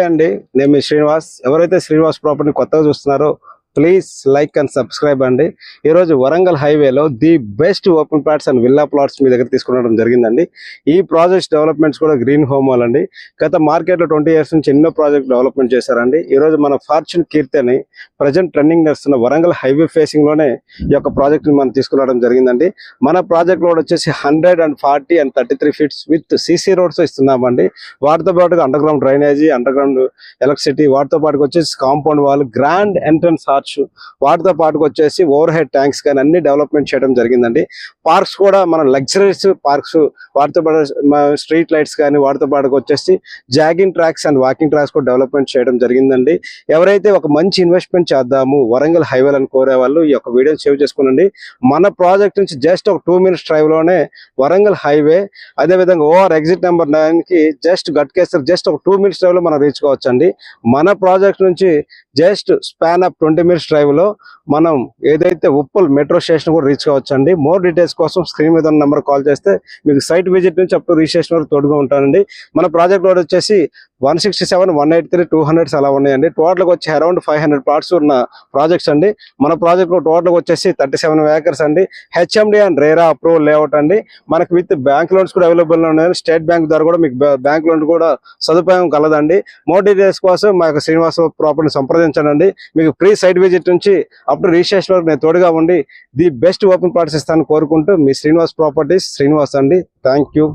అండి నేను మీ శ్రీనివాస్. ఎవరైతే శ్రీనివాస్ ప్రాపర్టీ కొత్తగా చూస్తున్నారో ప్లీజ్ లైక్ అండ్ సబ్స్క్రైబ్ అండి. ఈరోజు వరంగల్ హైవేలో the best open plots and villa plots మీ దగ్గర తీసుకురావడం జరిగిందండి. ఈ ప్రాజెక్ట్స్ డెవలప్మెంట్స్ కూడా గ్రీన్ హోమ్ వాళ్ళండి. గత మార్కెట్లో 20 years నుంచి ఎన్నో ప్రాజెక్ట్ డెవలప్మెంట్ చేశారండి. ఈరోజు మన ఫార్చ్యూన్ కీర్తి అని ప్రజెంట్ ట్రెండింగ్ నడుస్తున్న వరంగల్ హైవే ఫేసింగ్ లోనే ఈ యొక్క ప్రాజెక్ట్ ని మనం తీసుకురావడం జరిగిందండి. మన ప్రాజెక్ట్ రోడ్ వచ్చేసి 140 and 33 feet with CC roads ఇస్తున్నామండి. వాటితో పాటుగా underground drainage, underground electricity, వాటితో పాటుగా వచ్చేసి compound wall, grand entrance arch, వాటితో పాటుగా వచ్చేసి ఓవర్ హెడ్ ట్యాంక్స్ కానీ అన్ని డెవలప్మెంట్ చేయడం జరిగిందండి. పార్క్స్ కూడా మన లగ్జరీస్ పార్క్స్, వాటితో పాటు స్ట్రీట్ లైట్స్ కానీ, వాటితో పాటుగా వచ్చేసి jogging tracks and walking tracks కూడా డెవలప్మెంట్ చేయడం జరిగిందండి. ఎవరైతే ఒక మంచి ఇన్వెస్ట్మెంట్ చేద్దాము వరంగల్ హైవేలను అని కోరే వాళ్ళు ఈ యొక్క వీడియోని సేవ్ చేసుకోనండి. మన ప్రాజెక్ట్ నుంచి జస్ట్ ఒక 2 minutes డ్రైవ్ లోనే వరంగల్ హైవే, అదేవిధంగా ఓఆర్ ఎగ్జిట్ నెంబర్ 9 కి జస్ట్ గట్కేసర్ జస్ట్ ఒక 2 minutes డ్రైవ్ లో మనం రీచ్ కావచ్చు అండి. మన ప్రాజెక్ట్ నుంచి just span up 20 minutes drive లో మనం ఏదైతే ఉప్పల్ మెట్రో స్టేషన్ కూడా రీచ్ కావచ్చు అండి. మోర్ డీటెయిల్స్ కోసం స్క్రీన్ మీద ఉన్న నెంబర్ కాల్ చేస్తే మీకు సైట్ విజిట్ నుంచి అప్ టు రిజిస్ట్రేషన్ వరకు తోడుగా ఉంటానండి. మన ప్రాజెక్ట్ రోడ్ వచ్చేసి 167, 183, 200 అలా ఉన్నాయండి. టోటల్గా వచ్చి అరౌండ్ 500 plots ఉన్న ప్రాజెక్ట్స్ అండి. మన ప్రాజెక్ట్ లో టోటల్గా వచ్చేసి 37 acres అండి. HMD and RERA approval layout అండి. మనకి విత్ బ్యాంక్ లోన్స్ కూడా అవైలబుల్ ఉన్నాయి. స్టేట్ బ్యాంక్ ద్వారా కూడా మీకు బ్యాంక్ లోన్ కూడా సదుపాయం కలదండి. మోర్ డీటెయిల్స్ కోసం మా యొక్క శ్రీనివాస ప్రాపర్టీని సంప్రదించండి. మీకు ఫ్రీ సైట్ విజిట్ నుంచి అప్ టు రిజిస్ట్రేషన్ వరకు నేను తోడుగా ఉండి ది బెస్ట్ ఓపెన్ ప్లాట్స్ ఇస్తాను కోరుకుంటూ మీ శ్రీనివాస్ ప్రాపర్టీస్ శ్రీనివాస్ అండి. Thank you.